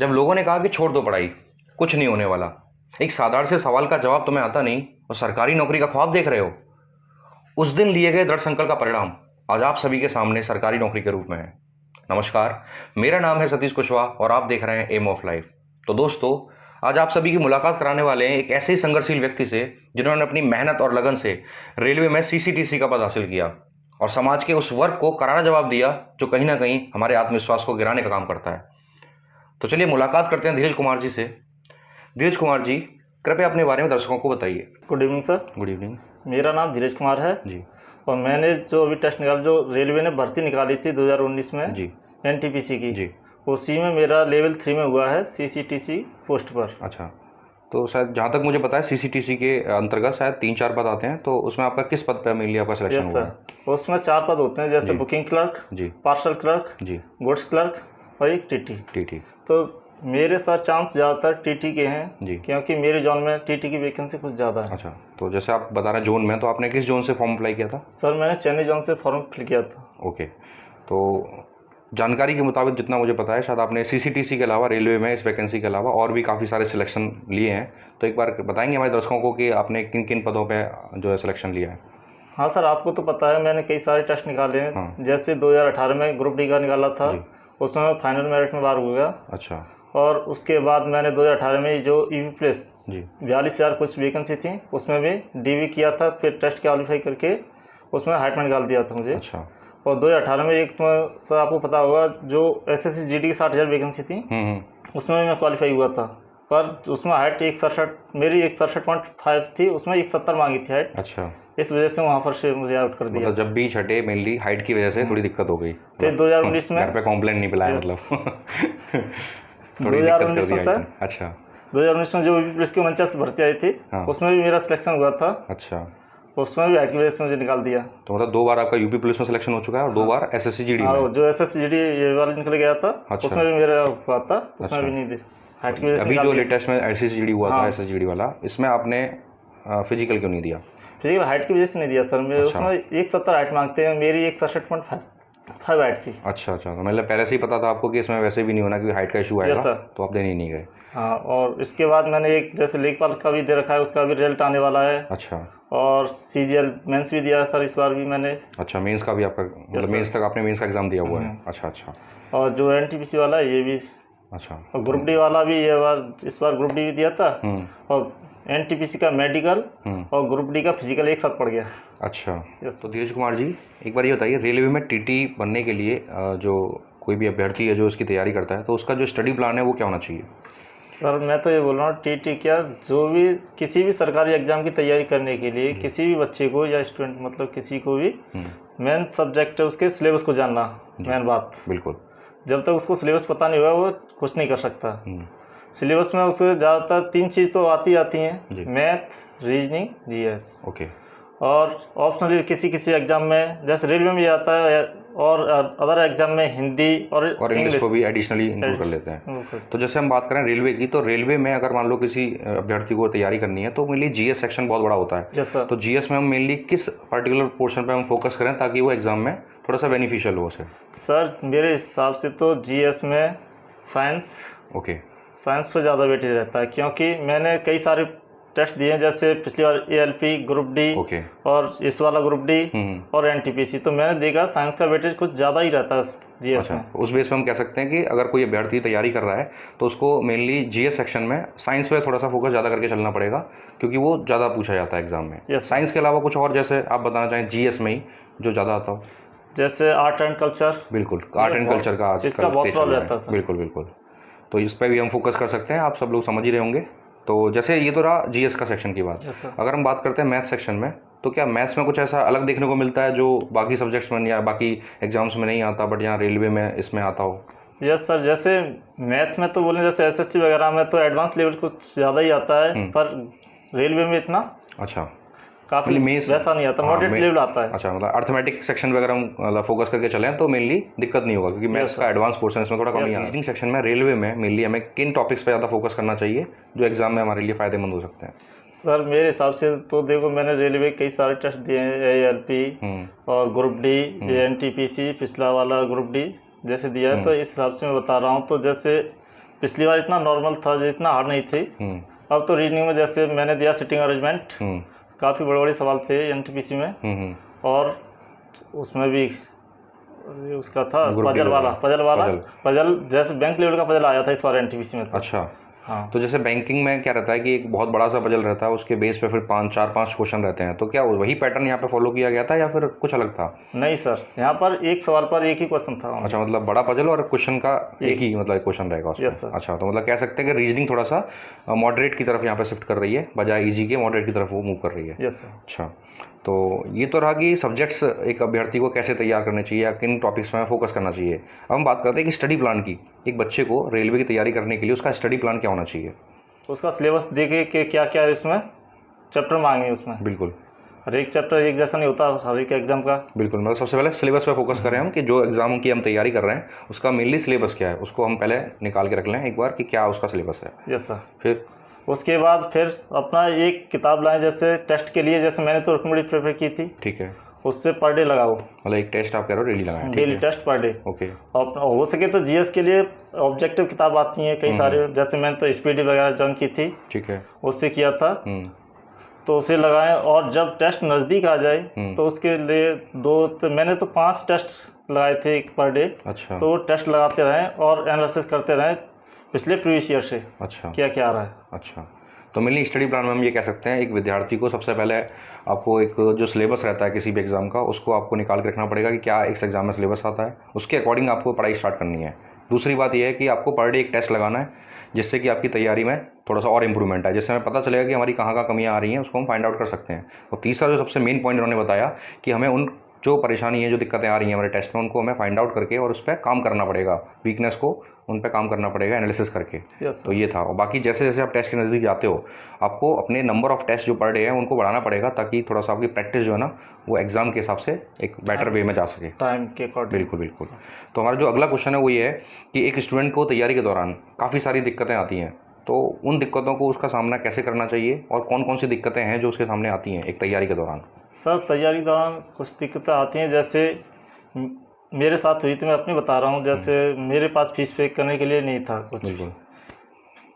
जब लोगों ने कहा कि छोड़ दो पढ़ाई, कुछ नहीं होने वाला, एक साधारण से सवाल का जवाब तुम्हें आता नहीं और सरकारी नौकरी का ख्वाब देख रहे हो, उस दिन लिए गए दृढ़ संकल्प का परिणाम आज आप सभी के सामने सरकारी नौकरी के रूप में है। नमस्कार, मेरा नाम है सतीश कुशवाहा और आप देख रहे हैं एम ऑफ लाइफ। तो दोस्तों, आज आप सभी की मुलाकात कराने वाले हैं एक ऐसे ही संघर्षशील व्यक्ति से जिन्होंने अपनी मेहनत और लगन से रेलवे में सीसीटीसी का पद हासिल किया और समाज के उस वर्ग को करारा जवाब दिया जो कहीं ना कहीं हमारे आत्मविश्वास को गिराने का काम करता है। तो चलिए मुलाकात करते हैं धीरज कुमार जी से। धीरज कुमार जी, कृपया अपने बारे में दर्शकों को बताइए। Good evening sir. Good evening मेरा नाम धीरज कुमार है जी। और मैंने जो अभी टेस्ट निकाला, जो रेलवे ने भर्ती निकाली थी 2019 में जी एनटीपीसी की जी। उसी में मेरा लेवल 3 में हुआ है सीसीटीसी पोस्ट पर। अच्छा, तो शायद जहाँ तक मुझे पता है सीसीटीसी के अंतर्गत शायद 3-4 पद आते हैं, तो उसमें आपका किस पद पर मेनली आपका सिलेक्शन यस हुआ है? सर, उसमें 4 पद होते हैं, जैसे जी। बुकिंग क्लर्क जी पार्सल क्लर्क जी। गुड्स क्लर्क और एक टीटी। टीटी। तो मेरे सर चांस ज़्यादातर टीटी के हैं जी। क्योंकि मेरे जोन में टीटी की वैकेंसी कुछ ज़्यादा है। अच्छा, तो जैसे आप बता रहे हैं जोन में, तो आपने किस जोन से फॉर्म अप्लाई किया था? सर मैंने चेन्नई जोन से फॉर्म फिल किया था। ओके, तो जानकारी के मुताबिक जितना मुझे पता है, शायद आपने सीसीटीसी के अलावा रेलवे में इस वैकेंसी के अलावा और भी काफ़ी सारे सिलेक्शन लिए हैं, तो एक बार बताएंगे हमारे दर्शकों को कि आपने किन किन पदों पे जो है सिलेक्शन लिया है? हाँ सर, आपको तो पता है मैंने कई सारे टेस्ट निकाले हैं। हाँ। जैसे 2018 में ग्रुप डी का निकाला था, जी। उसमें मैं फाइनल मेरिट में बाहर हो गया। अच्छा और उसके बाद मैंने 2018 में जो ईवी प्लेस जी। 42,000 कुछ वैकेंसी थी, उसमें भी डीवी किया था, फिर टेस्ट क्वालिफाई करके उसमें हाइट में निकाल दिया था मुझे। अच्छा। और 2018 में एक तो सर आपको पता होगा जो एसएससी जीडी की 60,000 वैकेंसी थी, उसमें भी मैं क्वालिफाई हुआ था, पर उसमें हाइट 167, मेरी 167.5 थी, उसमें 170 मांगी थी हाइट। अच्छा, इस वजह से वहाँ पर से मुझे आउट कर दिया। मतलब जब भी छठे मेनली हाइट की वजह से थोड़ी दिक्कत हो गई। फिर 2019 में घर पे कॉम्प्लेन नहीं पिलाया मतलब थोड़ी दिक्कत कर दी हाइट में। अच्छा, 2019 में जो ईवी प्लेस की 49 भर्ती आई थी, हाँ। उसमें भी मेरा सिलेक्शन हुआ था। अच्छा, उसमें भी हाइट की वजह से मुझे निकाल दिया। तो मतलब 2 बार आपका यूपी पुलिस में सिलेक्शन हो चुका है और 2 बार एसएससी जीडी में। जो एसएससी जीडी ये वाला निकल गया था। अच्छा। उसमें भी मेरा हुआ था, उसमें अच्छा। भी नहीं दी हाइट की वजह से अभी निकाल जो दिया। लेटेस्ट में एसएससी जीडी हुआ था, हाँ। एसएससी जीडी वाला, इसमें आपने फिजिकल क्यों नहीं दिया? फिजिकल हाइट की वजह से नहीं दिया सर। मेरे अच्छा। उसमें 170 हाइट मांगते हैं, मेरी 167.5 हाइट थी। अच्छा अच्छा, तो मतलब पहले से ही पता था आपको कि इसमें वैसे भी नहीं होना क्योंकि हाइट का इशू आएगा, सर। तो आप देने ही नहीं गए। हाँ, और इसके बाद मैंने एक जैसे लेखपाल का भी दे रखा है, उसका भी रिजल्ट आने वाला है। अच्छा। और सीजीएल मेंस भी दिया है सर इस बार भी मैंने। अच्छा, मेंस का भी आपका मतलब मेंस तक आपने मेंस का एग्ज़ाम दिया हुआ है? अच्छा अच्छा। और जो एनटीपीसी वाला है ये भी। अच्छा। और ग्रुप डी वाला भी इस बार ग्रुप डी भी दिया था। और एनटीपीसी का मेडिकल और ग्रुप डी का फिजिकल एक साथ पड़ गया। अच्छा। तो धीरज कुमार जी, एक बार ये बताइए, रेलवे में टीटी बनने के लिए जो कोई भी अभ्यर्थी है जो उसकी तैयारी करता है, तो उसका जो स्टडी प्लान है वो क्या होना चाहिए? सर मैं तो ये बोल रहा हूँ, टीटी क्या, जो भी किसी भी सरकारी एग्जाम की तैयारी करने के लिए किसी भी बच्चे को या स्टूडेंट, मतलब किसी को भी मेन सब्जेक्ट है उसके सिलेबस को जानना, मेन बात। बिल्कुल। जब तक उसको सिलेबस पता नहीं होगा वो कुछ नहीं कर सकता। सिलेबस में उसको ज़्यादातर 3 चीज़ तो आती हैं, मैथ, रीजनिंग, जीएस। ओके। और ऑप्शनली किसी एग्जाम में, जैसे रेलवे में आता है, और अदर एग्जाम में हिंदी और इंग्लिश को भी एडिशनली इंक्लूड कर लेते हैं। तो जैसे हम बात करें रेलवे की, तो रेलवे में अगर मान लो किसी अभ्यर्थी को तैयारी करनी है तो मेनली जीएस सेक्शन बहुत बड़ा होता है। Yes sir. तो जीएस में हम मेनली किस पर्टिकुलर पोर्शन पे हम फोकस करें ताकि वो एग्जाम में थोड़ा सा बेनिफिशियल हो उसे? सर मेरे हिसाब से तो जीएस में साइंस। ओके। साइंस पर ज़्यादा वेटेज रहता है, क्योंकि मैंने कई सारे टेस्ट दिए हैं, जैसे पिछली बार एएलपी, ग्रुप डी और इस वाला ग्रुप डी और एनटीपीसी, तो मैंने देखा साइंस का वेटेज कुछ ज़्यादा ही रहता है जीएस में। उस बेस पे हम कह सकते हैं कि अगर कोई अभ्यर्थी तैयारी कर रहा है तो उसको मेनली जीएस सेक्शन में साइंस पे थोड़ा सा फोकस ज़्यादा करके चलना पड़ेगा, क्योंकि वो ज़्यादा पूछा जाता है एग्जाम में। साइंस के अलावा कुछ और जैसे आप बताना चाहें जीएस में ही जो ज़्यादा आता हो? जैसे आर्ट एंड कल्चर। बिल्कुल, आर्ट एंड कल्चर का आज इसका बहुत रोल रहता है। बिल्कुल बिल्कुल, तो इस पर भी हम फोकस कर सकते हैं, आप सब लोग समझ ही रहे होंगे। तो जैसे ये तो रहा जीएस का सेक्शन की बात। अगर हम बात करते हैं मैथ सेक्शन में, तो क्या मैथ्स में कुछ ऐसा अलग देखने को मिलता है जो बाकी सब्जेक्ट्स में या बाकी एग्जाम्स में नहीं आता बट यहाँ रेलवे में इसमें आता हो? यस सर, जैसे मैथ में तो बोलें, जैसे एसएससी वगैरह में तो एडवांस लेवल कुछ ज़्यादा ही आता है, पर रेलवे में इतना अच्छा काफ़ी वैसा नहीं आता, मॉडरेट लेवल आता है। अच्छा, मतलब अर्थमेटिक सेक्शन वगैरह हम फोकस करके चलें तो मेनली दिक्कत नहीं होगा, क्योंकि मैथ्स का एडवांस पोर्शन इसमें थोड़ा कम नहीं आता। रीजनिंग सेक्शन में रेलवे में मेनली हमें किन टॉपिक्स पे ज़्यादा फोकस करना चाहिए जो एग्जाम में हमारे लिए फ़ायदेमंद हो सकते हैं? सर मेरे हिसाब से तो देखो, मैंने रेलवे कई सारे टेस्ट दिए हैं, एएलपी और ग्रुप डी, एनटीपीसी, पिछला वाला ग्रुप डी जैसे दिया है, तो इस हिसाब से मैं बता रहा हूँ। तो जैसे पिछली बार इतना नॉर्मल था, जितना हार्ड नहीं थी। अब तो रीजनिंग में जैसे मैंने दिया सिटिंग अरेंजमेंट, काफ़ी बड़े बड़े सवाल थे एनटीपीसी में, और उसमें भी उसका था पजल जैसे बैंक लेवल का पजल आया था इस बार एनटीपीसी में। अच्छा, हाँ। तो जैसे बैंकिंग में क्या रहता है कि एक बहुत बड़ा सा पजल रहता है, उसके बेस पे फिर 5 क्वेश्चन रहते हैं, तो क्या वही पैटर्न यहाँ पे फॉलो किया गया था या फिर कुछ अलग था? नहीं सर, यहाँ पर एक सवाल पर एक ही क्वेश्चन था। अच्छा, मतलब बड़ा पजल और क्वेश्चन का एक ही मतलब क्वेश्चन रहेगा उसमें। Yes sir. अच्छा, तो मतलब कह सकते हैं कि रीजनिंग थोड़ा सा मॉडरेट की तरफ यहाँ पे शिफ्ट कर रही है, बजाय इजी के मॉडरेट की तरफ वो मूव कर रही है। Yes sir. अच्छा, तो ये तो रहा कि सब्जेक्ट्स एक अभ्यर्थी को कैसे तैयार करने चाहिए या किन टॉपिक्स में फोकस करना चाहिए। अब हम बात करते हैं कि स्टडी प्लान की। एक बच्चे को रेलवे की तैयारी करने के लिए उसका स्टडी प्लान क्या होना चाहिए? उसका सिलेबस देखे कि क्या क्या है उसमें, चैप्टर मांगे उसमें। बिल्कुल, हर एक चैप्टर एक जैसा नहीं होता हर एक एग्जाम का। बिल्कुल, मतलब सबसे पहले सिलेबस पे फोकस करें हम कि जो एग्जाम की हम तैयारी कर रहे हैं उसका मेनली सिलेबस क्या है, उसको हम पहले निकाल के रख लें एक बार कि क्या उसका सिलेबस है। Yes sir. फिर उसके बाद फिर अपना एक किताब लाएं, जैसे टेस्ट के लिए जैसे मैंने तो रुकमणी प्रेफर की थी। ठीक है, उससे पर डे लगाओ, मतलब एक टेस्ट आप कह रहे हो डेली लगाएं? Daily test per day. Okay. और हो सके तो जीएस के लिए ऑब्जेक्टिव किताब आती हैं कई सारे, जैसे मैंने तो स्पीडी वगैरह ज्वाइन की थी। ठीक है, उससे किया था, तो उसे लगाएं। और जब टेस्ट नज़दीक आ जाए तो उसके लिए मैंने तो 5 टेस्ट लगाए थे पर डे। अच्छा, तो टेस्ट लगाते रहें और एनालिसिस करते रहें पिछले प्रीवियस ईयर से। अच्छा, क्या क्या आ रहा है। अच्छा, तो मेनली स्टडी प्लान में हम ये कह सकते हैं एक विद्यार्थी को सबसे पहले आपको एक जो सिलेबस रहता है किसी भी एग्ज़ाम का, उसको आपको निकाल के रखना पड़ेगा कि क्या इस एग्ज़ाम में सिलेबस आता है, उसके अकॉर्डिंग आपको पढ़ाई स्टार्ट करनी है। दूसरी बात यह है कि आपको पर डे एक टेस्ट लगाना है, जिससे कि आपकी तैयारी में थोड़ा सा और इम्प्रूवमेंट है, जिससे हमें पता चलेगा कि हमारी कहाँ कमियाँ आ रही हैं, उसको हम फाइंड आउट कर सकते हैं। और तीसरा जो सबसे मेन पॉइंट उन्होंने बताया कि हमें उन जो परेशानी है, जो दिक्कतें आ रही हैं हमारे टेस्ट में, उनको हमें फाइंड आउट करके और उस पर काम करना पड़ेगा, वीकनेस को उन पे काम करना पड़ेगा एनालिसिस करके। तो ये था। और बाकी जैसे जैसे आप टेस्ट के नज़दीक जाते हो, आपको अपने नंबर ऑफ टेस्ट जो पर डे है उनको बढ़ाना पड़ेगा, ताकि थोड़ा सा आपकी प्रैक्टिस जो है ना वो एग्जाम के हिसाब से एक बेटर वे में जा सके, टाइम के अकॉर्डिंग। बिल्कुल बिल्कुल। तो हमारा जो अगला क्वेश्चन है वो ये है कि एक स्टूडेंट को तैयारी के दौरान काफ़ी सारी दिक्कतें आती हैं, तो उन दिक्कतों को उसका सामना कैसे करना चाहिए और कौन कौन सी दिक्कतें हैं जो उसके सामने आती हैं एक तैयारी के दौरान? सर, तैयारी के दौरान कुछ दिक्कतें आती हैं, जैसे मेरे साथ हुई थी, मैं अपनी बता रहा हूँ। जैसे मेरे पास फीस पे करने के लिए नहीं था कुछ, बिल्कुल,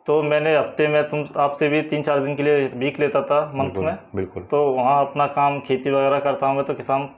तो मैंने हफ्ते में आपसे भी 3-4 दिन के लिए वीक लेता था मंथ में। बिल्कुल, तो वहाँ अपना काम खेती वगैरह करता हूँ मैं, तो किसान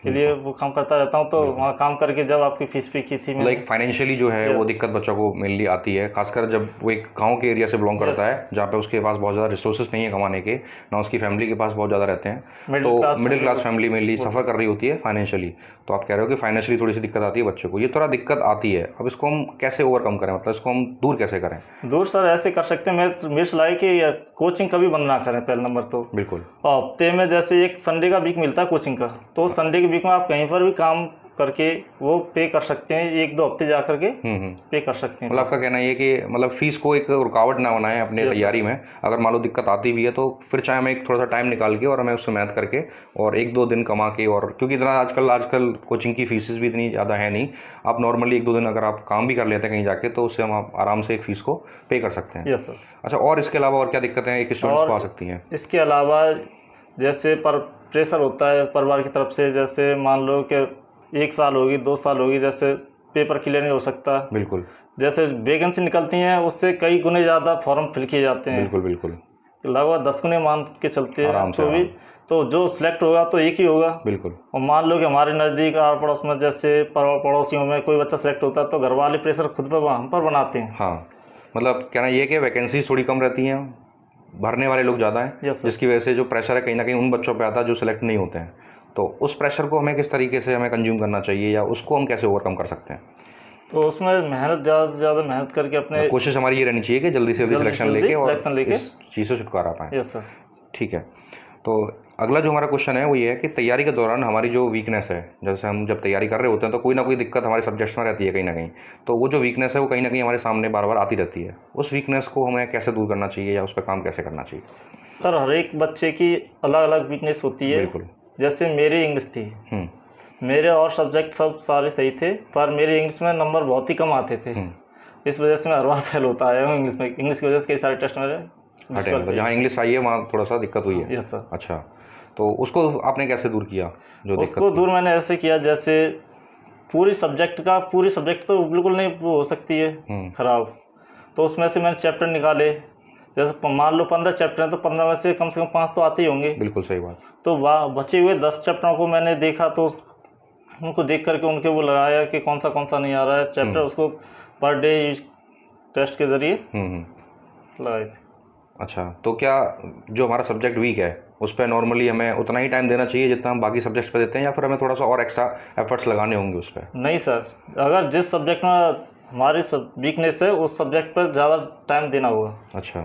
के लिए वो काम करता रहता हूँ। तो वहाँ काम करके जब आपकी फीस पे की थी, लाइक फाइनेंशियली जो है वो दिक्कत बच्चों को मेनली आती है, खासकर जब वो एक गांव के एरिया से बिलोंग करता है, जहाँ पे उसके पास बहुत ज़्यादा रिसोर्सेज नहीं है कमाने के, ना उसकी फैमिली के पास बहुत ज़्यादा रहते हैं, तो मिडिल क्लास फैमिली मेनली सफ़र कर रही होती है फाइनेंशियली। तो आप कह रहे हो कि फाइनेंशियली थोड़ी सी दिक्कत आती है बच्चों को, ये थोड़ा दिक्कत आती है। अब इसको हम कैसे ओवरकम करें, मतलब इसको हम दूर कैसे करें? दूर सर ऐसे कर सकते हैं, मेरी सलाह है कि कोचिंग कभी बंद ना करें पहले नंबर तो। बिल्कुल। और हफ्ते में जैसे एक संडे का वीक मिलता है कोचिंग का, तो संडे के वीक में आप कहीं पर भी काम करके वो पे कर सकते हैं, 1-2 हफ्ते जा करके पे कर सकते हैं। मतलब आपका कहना ये कि मतलब फीस को एक रुकावट ना बनाएं अपने तैयारी में। अगर मान लो दिक्कत आती भी है तो फिर चाहे हमें एक थोड़ा सा टाइम निकाल के और हमें उससे मेहनत करके और 1-2 दिन कमा के, और क्योंकि इतना आजकल कोचिंग की फीसेस भी इतनी ज़्यादा है नहीं, आप नॉर्मली 1-2 दिन अगर आप काम भी कर लेते हैं कहीं जाके, तो उससे हम आप आराम से एक फ़ीस को पे कर सकते हैं। Yes sir. अच्छा, और इसके अलावा और क्या दिक्कतें एक स्टूडेंट्स को आ सकती हैं? इसके अलावा जैसे प्रेशर होता है परिवार की तरफ से, जैसे मान लो कि 1 साल होगी 2 साल होगी, जैसे पेपर क्लियर नहीं हो सकता। बिल्कुल। जैसे वैकेंसी निकलती हैं उससे कई गुने ज़्यादा फॉर्म फिल किए जाते हैं। बिल्कुल बिल्कुल, लगभग 10 गुने मान के चलते हैं, तो भी तो जो सिलेक्ट होगा तो एक ही होगा। बिल्कुल। और मान लो कि हमारे नज़दीक आर पड़ोस में जैसे पड़ोसियों में कोई बच्चा सिलेक्ट होता है, तो घर वाले प्रेशर खुद पर हम पर बनाते हैं। हाँ, मतलब कहना ये कि वैकेंसी थोड़ी कम रहती हैं, भरने वाले लोग ज़्यादा हैं, जिसकी वजह से जो प्रेशर है कहीं ना कहीं उन बच्चों पे आता है जो सिलेक्ट नहीं होते हैं। तो उस प्रेशर को हमें किस तरीके से हमें कंज्यूम करना चाहिए या उसको हम कैसे ओवरकम कर सकते हैं? तो उसमें मेहनत ज़्यादा से ज़्यादा मेहनत करके अपने कोशिश हमारी ये रहनी चाहिए कि जल्दी से जल्दी सिलेक्शन लेके और इस चीज़ से छुटकारा पाएँ। Yes sir. ठीक है। तो अगला जो हमारा क्वेश्चन है वो ये है कि तैयारी के दौरान हमारी जो वीकनेस है, जैसे हम जब तैयारी कर रहे होते हैं तो कोई ना कोई दिक्कत हमारे सब्जेक्ट्स में रहती है कहीं ना कहीं, तो वो जो वीकनेस है वो कहीं ना कहीं हमारे सामने बार बार आती रहती है। उस वीकनेस को हमें कैसे दूर करना चाहिए या उस पर काम कैसे करना चाहिए? सर, हर एक बच्चे की अलग अलग वीकनेस होती है। बिल्कुल। जैसे मेरी इंग्लिश थी, मेरे और सब्जेक्ट सब सारे सही थे, पर मेरे इंग्लिश में नंबर बहुत ही कम आते थे। इस वजह से मैं हर बार फेल होता आया हूँ इंग्लिश में। इंग्लिश की वजह से कई सारे टेस्ट मेरे तो जहाँ इंग्लिश आई है वहाँ थोड़ा सा दिक्कत हुई है। Yes sir. अच्छा, तो उसको आपने कैसे दूर किया? उसको दूर मैंने ऐसे किया, जैसे पूरी सब्जेक्ट तो बिल्कुल नहीं वो हो सकती है खराब, तो उसमें से मैंने चैप्टर निकाले, जैसे मान लो 15 चैप्टर हैं तो 15 में से कम 5 तो आते ही होंगे। बिल्कुल सही बात। तो बचे हुए 10 चैप्टरों को मैंने देखा, तो उनको देख करके उनके वो लगाया कि कौन सा नहीं आ रहा है चैप्टर, उसको पर डे टेस्ट के जरिए लगाए थे। अच्छा, तो क्या जो हमारा सब्जेक्ट वीक है उस पर नॉर्मली हमें उतना ही टाइम देना चाहिए जितना हम बाकी सब्जेक्ट्स पे देते हैं, या फिर हमें थोड़ा सा और एक्स्ट्रा एफर्ट्स लगाने होंगे उस पर? नहीं सर, अगर जिस सब्जेक्ट में हमारी वीकनेस है उस सब्जेक्ट पर ज़्यादा टाइम देना होगा। अच्छा,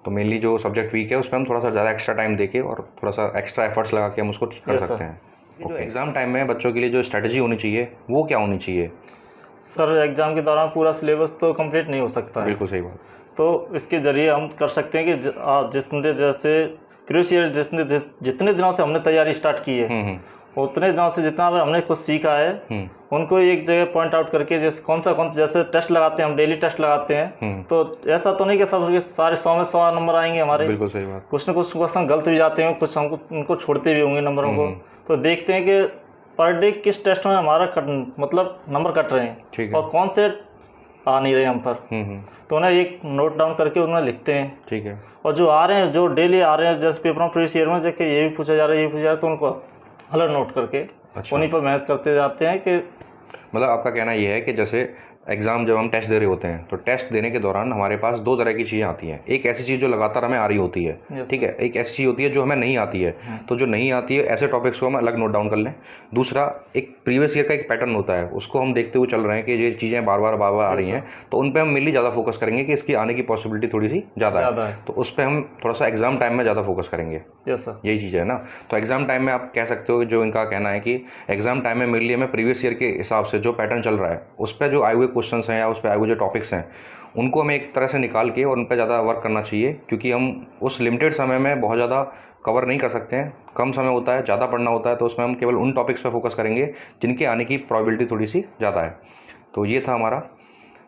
तो मेनली जो सब्जेक्ट वीक है उस पर हम थोड़ा सा ज़्यादा एक्स्ट्रा टाइम देके और थोड़ा सा एक्स्ट्रा एफर्ट्स लगा के हम उसको ठीक कर सकते हैं। जो एग्ज़ाम टाइम में बच्चों के लिए जो स्ट्रेटजी होनी चाहिए वो क्या होनी चाहिए? सर एग्ज़ाम के दौरान पूरा सिलेबस तो कंप्लीट नहीं हो सकता है। बिल्कुल सही बात। तो इसके ज़रिए हम कर सकते हैं कि जिसने जैसे प्रीवियस ईयर जितने दिनों से हमने तैयारी स्टार्ट की है उतने दिनों से जितना हमने कुछ सीखा है उनको एक जगह पॉइंट आउट करके, जैसे कौन सा जैसे टेस्ट लगाते हैं हम, डेली टेस्ट लगाते हैं, तो ऐसा तो नहीं कि सब सारे 100 में 100 नंबर आएंगे हमारे। बिल्कुल सही बात। कुछ न कुछ क्वेश्चन गलत भी जाते हैं, कुछ हमको उनको छोड़ते भी होंगे नंबरों को। तो देखते हैं कि पर डे किस टेस्ट में हमारा मतलब नंबर कट रहे हैं और कौन से आ नहीं रहे हम पर। तो उन्हें एक नोट डाउन करके उन्हें लिखते हैं। ठीक है। और जो आ रहे हैं, जो डेली आ रहे हैं, जैसे पेपर में प्रीवियस ईयर में जैसे ये भी पूछा जा रहा है, ये भी पूछा जा रहा है, तो उनको अलग नोट करके उन्हीं पर मेहनत करते जाते हैं। कि मतलब आपका कहना ये है कि जैसे एग्ज़ाम जब हम टेस्ट दे रहे होते हैं तो टेस्ट देने के दौरान हमारे पास 2 तरह की चीज़ें आती हैं। एक ऐसी चीज़ जो लगातार हमें आ रही होती है, ठीक है, एक ऐसी चीज़ होती है जो हमें नहीं आती है। तो जो नहीं आती है ऐसे टॉपिक्स को हम अलग नोट डाउन कर लें। दूसरा, एक प्रीवियस ईयर का एक पैटर्न होता है, उसको हम देखते हुए चल रहे हैं कि ये चीज़ें बार बार आ रही हैं, तो उन पर हम मेनली ज़्यादा फोकस करेंगे कि इसकी आने की पॉसिबिलिटी थोड़ी सी ज़्यादा है, तो उस पर हम थोड़ा सा एग्जाम टाइम में ज़्यादा फोकस करेंगे। यही चीज़ है ना। तो एग्जाम टाइम में आप कह सकते हो, जो इनका कहना है कि एग्जाम टाइम में मेनली हमें प्रीवियस ईयर के हिसाब से जो पैटर्न चल रहा है उस पर जो आए हुए क्वेश्चन हैं या उस पर आए हुए जो टॉपिक्स हैं उनको हमें एक तरह से निकाल के और उन पर ज़्यादा वर्क करना चाहिए, क्योंकि हम उस लिमिटेड समय में बहुत ज़्यादा कवर नहीं कर सकते हैं। कम समय होता है, ज़्यादा पढ़ना होता है, तो उसमें हम केवल उन टॉपिक्स पर फोकस करेंगे जिनके आने की प्रोबेबिलिटी थोड़ी सी ज़्यादा है। तो ये था हमारा।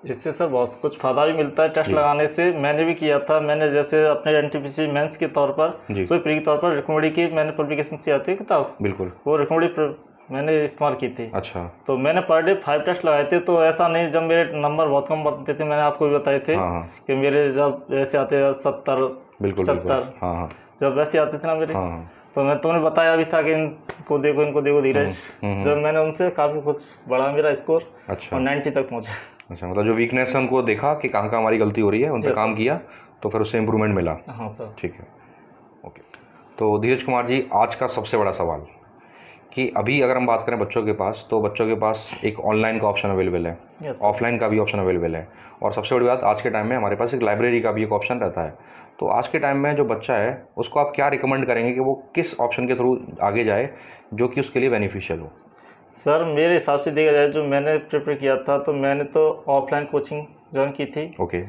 इससे सर बहुत कुछ फ़ायदा भी मिलता है टेस्ट लगाने से। मैंने भी किया था, मैंने जैसे अपने एनटीपीसी मेंस के तौर पर, सोई प्री के तौर पर रिकमेंडी की मैंने पब्लिकेशन से आती है किताब, बिल्कुल वो रिकमेंडी मैंने इस्तेमाल की थी। अच्छा। तो मैंने पर डे 5 टेस्ट लगाए थे। तो ऐसा नहीं, जब मेरे नंबर बहुत कम बनते थे, मैंने आपको भी बताए थे कि मेरे जब ऐसे आते थे 70 70, जब वैसे आते थे ना मेरे, तो तुमने बताया भी था कि इनको देखो धीरज। जब मैंने उनसे काफ़ी कुछ बढ़ा मेरा स्कोर। अच्छा। और 90 तक पहुँचा। अच्छा, मतलब जो वीकनेस है उनको देखा कि कहाँ हमारी गलती हो रही है, उन पर काम किया, तो फिर उससे इम्प्रूवमेंट मिला। हाँ सर। ठीक है, ओके। तो धीरज कुमार जी, आज का सबसे बड़ा सवाल कि अभी अगर हम बात करें बच्चों के पास, तो बच्चों के पास एक ऑनलाइन का ऑप्शन अवेलेबल है, ऑफलाइन का भी ऑप्शन अवेलेबल है, और सबसे बड़ी बात आज के टाइम में हमारे पास एक लाइब्रेरी का भी एक ऑप्शन रहता है। तो आज के टाइम में जो बच्चा है उसको आप क्या रिकमेंड करेंगे कि वो किस ऑप्शन के थ्रू आगे जाए जो कि उसके लिए बेनिफिशियल हो? सर मेरे हिसाब से देखा जाए, जो मैंने प्रिपेयर किया था, तो मैंने तो ऑफलाइन कोचिंग ज्वाइन की थी। ओके।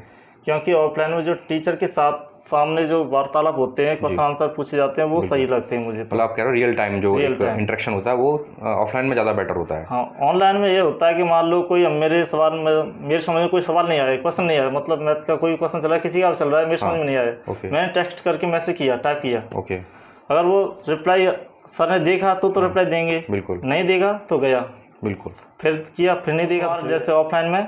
क्योंकि ऑफलाइन में जो टीचर के साथ सामने जो वार्तालाप होते हैं, क्वेश्चन आंसर पूछे जाते हैं, वो सही लगते हैं मुझे। मतलब आप कह रहे हो रियल टाइम जो इंटरेक्शन होता है वो ऑफलाइन में ज़्यादा बेटर होता है। हाँ, ऑनलाइन में ये होता है कि मान लो कोई मेरे समझ में कोई सवाल नहीं आया, क्वेश्चन नहीं आया, मतलब मैथ का कोई क्वेश्चन चल रहा है, किसी का चल रहा है, मेरे समझ में नहीं आया, मैंने टेक्स्ट करके मैसेज किया, टाइप किया। ओके। अगर वो रिप्लाई सर ने देखा तो रिप्लाई देंगे, बिल्कुल। नहीं देगा तो गया, बिल्कुल। फिर किया, फिर नहीं देगा। जैसे ऑफलाइन में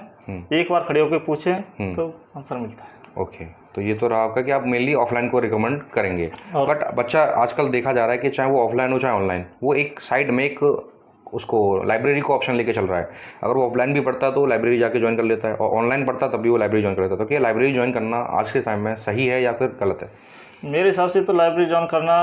एक बार खड़े होकर पूछे तो आंसर मिलता है। ओके। तो ये तो रहा आपका कि आप मेनली ऑफलाइन को रिकमेंड करेंगे। बट बच्चा आजकल देखा जा रहा है कि चाहे वो ऑफलाइन हो चाहे ऑनलाइन, वो एक साइड में एक उसको लाइब्रेरी को ऑप्शन लेके चल रहा है। अगर वो ऑफलाइन भी पढ़ता है तो लाइब्रेरी जाके ज्वाइन कर लेता है, और ऑनलाइन पढ़ता तब भी वो लाइब्रेरी ज्वाइन कर लेता है। तो क्या लाइब्रेरी ज्वाइन करना आज के टाइम में सही है या फिर गलत है? मेरे हिसाब से तो लाइब्रेरी ज्वाइन करना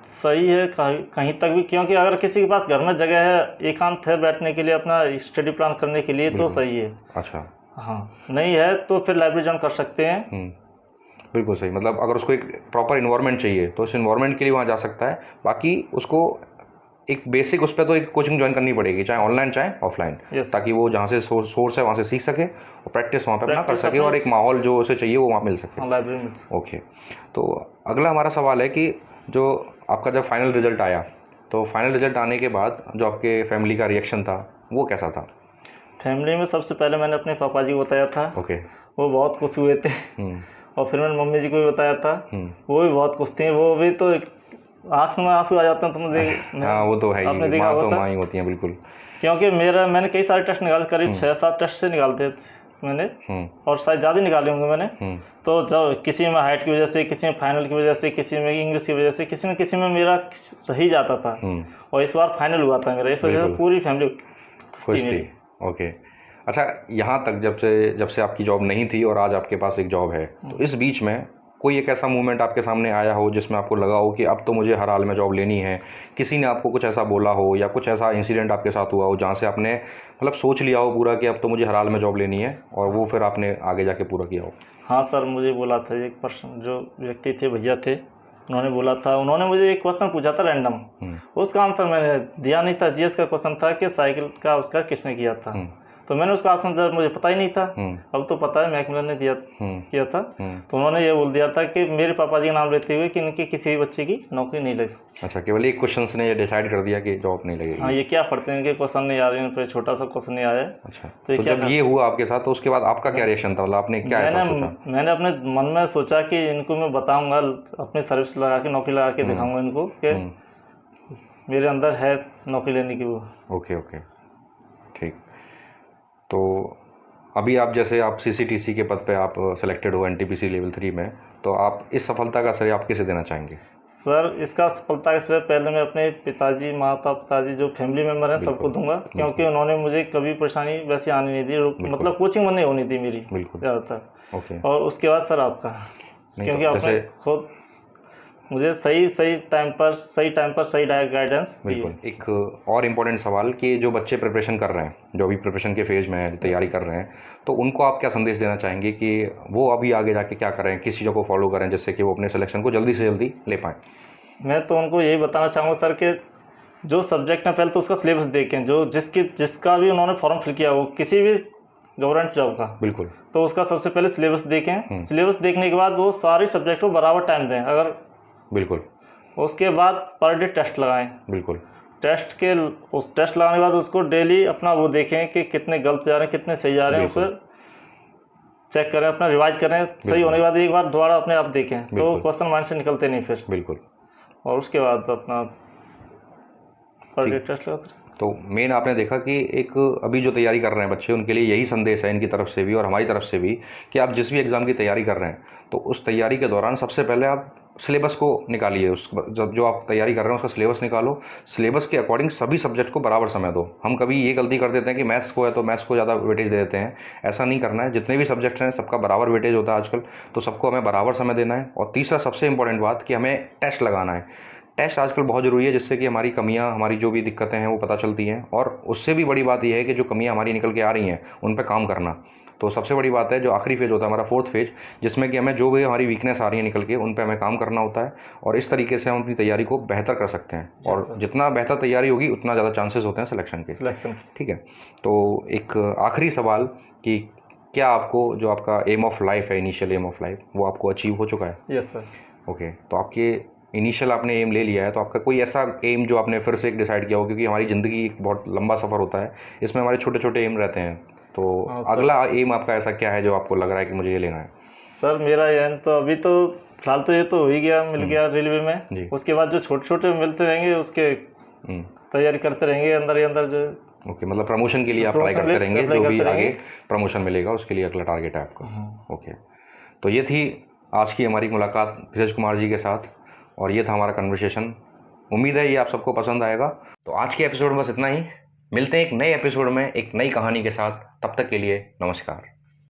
सही है कहीं तक भी, क्योंकि अगर किसी के पास घर में जगह है, एकांत है बैठने के लिए, अपना स्टडी प्लान करने के लिए, तो सही है। अच्छा। हाँ, नहीं है तो फिर लाइब्रेरी ज्वाइन कर सकते हैं। बिल्कुल सही। मतलब अगर उसको एक प्रॉपर इन्वायरमेंट चाहिए तो उस इन्वायरमेंट के लिए वहाँ जा सकता है। बाकी उसको एक बेसिक उस पर तो एक कोचिंग ज्वाइन करनी पड़ेगी, चाहे ऑनलाइन चाहे ऑफलाइन, ताकि वो जहाँ से सोर्स है वहाँ से सीख सके और प्रैक्टिस वहाँ पे अपना कर सके, और एक माहौल जो उसे चाहिए वो वहाँ मिल सके लाइब्रेरी में। ओके। तो अगला हमारा सवाल है कि जो आपका जब फाइनल रिजल्ट आया, तो फाइनल रिजल्ट आने के बाद जो आपके फैमिली का रिएक्शन था वो कैसा था? फैमिली में सबसे पहले मैंने अपने पापा जी को बताया था। ओके। वो बहुत खुश हुए थे। और फिर मैंने मम्मी जी को भी बताया था, वो भी बहुत खुश थी। वो भी तो आँख में आंसू आ जाते हैं, तुमने देख। हाँ, वो तो है ही, माँ तो माँ ही होती हैं। बिल्कुल। क्योंकि मैंने कई सारे टेस्ट निकाले, करीब 6-7 टेस्ट से निकालते थे। मैंने, और शायद ज़्यादा निकाले होंगे मैंने। तो जब किसी में हाइट की वजह से, किसी में फाइनल की वजह से, किसी में इंग्लिश की वजह से, किसी में मेरा रह ही जाता था। और इस बार फाइनल हुआ था मेरा, इस वजह से पूरी फैमिली खुश थी। ओके, अच्छा, यहाँ तक जब से आपकी जॉब नहीं थी और आज आपके पास एक जॉब है, तो इस बीच में कोई एक ऐसा मूवमेंट आपके सामने आया हो जिसमें आपको लगा हो कि अब तो मुझे हर हाल में जॉब लेनी है, किसी ने आपको कुछ ऐसा बोला हो या कुछ ऐसा इंसिडेंट आपके साथ हुआ हो जहाँ से आपने मतलब सोच लिया हो पूरा कि अब तो मुझे हर हाल में जॉब लेनी है, और वो फिर आपने आगे जाके पूरा किया हो? हाँ सर, मुझे बोला था एक पर्सन, जो व्यक्ति थे, भैया थे, उन्होंने बोला था, उन्होंने मुझे एक क्वेश्चन पूछा था रैंडम, उसका आंसर मैंने दिया नहीं था। जीएस का क्वेश्चन था कि साइकिल का आविष्कार किसने किया था, तो मैंने उसका आंसर मुझे पता ही नहीं था। अब तो पता है, मैकमिलन ने किया था। तो उन्होंने ये बोल दिया था कि मेरे पापा जी का नाम लेते हुए कि इनकी किसी बच्चे की नौकरी नहीं लग सकती। अच्छा, केवल एक क्वेश्चन ने ये डिसाइड कर दिया कि जॉब नहीं लगेगी? हाँ, ये क्या पढ़ते हैं, इनके क्वेश्चन नहीं आ रहे हैं, छोटा सा क्वेश्चन नहीं आया। अच्छा, तो जब ये हुआ आपके साथ, तो उसके बाद आपका क्या रिएक्शन था? मतलब आपने क्या ऐसा सोचा? मैंने अपने मन में सोचा कि इनको मैं बताऊंगा, अपनी सर्विस लगा के, नौकरी लगा के दिखाऊंगा इनको कि मेरे अंदर है नौकरी लेने की वो। ओके, ठीक। तो अभी आप सीसीटीसी के पद पे आप सेलेक्टेड हो एनटीपीसी लेवल 3 में, तो आप इस सफलता का श्रेय आप किसे देना चाहेंगे? सर, इसका सफलता का श्रेय पहले मैं अपने पिताजी, माता पिताजी, जो फैमिली मेम्बर हैं, सबको दूंगा, क्योंकि उन्होंने मुझे कभी परेशानी वैसे आने नहीं दी, मतलब कोचिंग में नहीं होनी थी मेरी ज़्यादातर। ओके। और उसके बाद सर आपका, क्योंकि आपने खुद मुझे सही टाइम पर सही गाइडेंस दी। एक और इम्पोर्टेंट सवाल कि जो बच्चे प्रिपरेशन कर रहे हैं, जो अभी प्रिपरेशन के फेज़ में है, तैयारी कर रहे हैं, तो उनको आप क्या संदेश देना चाहेंगे कि वो अभी आगे जाके क्या करें, किस चीज़ों को फॉलो करें जिससे कि वो अपने सिलेक्शन को जल्दी से जल्दी ले पाएँ? मैं तो उनको यही बताना चाहूँगा सर कि जो सब्जेक्ट है, पहले तो उसका सिलेबस देखें, जो जिसका भी उन्होंने फॉर्म फिल किया हो किसी भी गवर्नमेंट जॉब का, बिल्कुल, तो उसका सबसे पहले सिलेबस देखें। सिलेबस देखने के बाद वो सारे सब्जेक्ट को बराबर टाइम दें, अगर बिल्कुल, उसके बाद पर डे टेस्ट लगाएं। बिल्कुल, उस टेस्ट लगाने के बाद उसको डेली अपना वो देखें कि कितने गलत जा रहे हैं, कितने सही जा रहे हैं, उसे चेक करें, अपना रिवाइज करें। सही होने के बाद एक बार दोबारा अपने आप देखें, तो क्वेश्चन माइंड से निकलते नहीं फिर। बिल्कुल। और उसके बाद अपना पर डे टेस्ट लगाते। तो मेन आपने देखा कि एक अभी जो तैयारी कर रहे हैं बच्चे, उनके लिए यही संदेश है इनकी तरफ से भी और हमारी तरफ से भी कि आप जिस भी एग्ज़ाम की तैयारी कर रहे हैं, तो उस तैयारी के दौरान सबसे पहले आप सिलेबस को निकालिए। जो आप तैयारी कर रहे हैं उसका सिलेबस निकालो, सिलेबस के अकॉर्डिंग सभी सब्जेक्ट को बराबर समय दो। हम कभी ये गलती कर देते हैं कि मैथ्स को है तो मैथ्स को ज़्यादा वेटेज दे देते हैं, ऐसा नहीं करना है। जितने भी सब्जेक्ट हैं सबका बराबर वेटेज होता है आजकल, तो सबको हमें बराबर समय देना है। और तीसरा सबसे इंपॉर्टेंट बात कि हमें टेस्ट लगाना है। टेस्ट आजकल बहुत ज़रूरी है, जिससे कि हमारी कमियां, हमारी जो भी दिक्कतें हैं वो पता चलती हैं, और उससे भी बड़ी बात यह है कि जो कमियां हमारी निकल के आ रही हैं उन पर काम करना। तो सबसे बड़ी बात है जो आखिरी फेज़ होता है हमारा, 4th फेज़, जिसमें कि हमें जो भी हमारी वीकनेस आ रही है निकल के, उन पे हमें काम करना होता है, और इस तरीके से हम अपनी तैयारी को बेहतर कर सकते हैं। और जितना बेहतर तैयारी होगी उतना ज़्यादा चांसेस होते हैं सिलेक्शन के। ठीक है, तो एक आखिरी सवाल कि क्या आपको जो आपका एम ऑफ लाइफ है, इनिशियल एम ऑफ लाइफ, वो आपको अचीव हो चुका है? Yes sir. ओके, तो आपके इनिशियल आपने एम ले लिया है, तो आपका कोई ऐसा एम जो आपने फिर से एक डिसाइड किया हो, क्योंकि हमारी ज़िंदगी एक बहुत लंबा सफ़र होता है, इसमें हमारे छोटे छोटे एम रहते हैं, तो अगला एम आपका ऐसा क्या है जो आपको लग रहा है कि मुझे ये लेना है? सर, मेरा एम तो अभी तो फिलहाल तो ये तो हो ही गया, मिल गया रेलवे में। उसके बाद जो छोटे छोटे मिलते रहेंगे उसके तैयारी करते रहेंगे अंदर ही अंदर जो। ओके, मतलब प्रमोशन के लिए आप ट्राई करते रहेंगे, जो भी आगे प्रमोशन मिलेगा उसके लिए अगला टारगेट है आपका। ओके, तो ये थी आज की हमारी मुलाकात धीरज कुमार जी के साथ, और ये था हमारा कन्वर्सेशन। उम्मीद है ये आप सबको पसंद आएगा। तो आज के एपिसोड में बस इतना ही, मिलते हैं एक नए एपिसोड में एक नई कहानी के साथ। तब तक के लिए नमस्कार।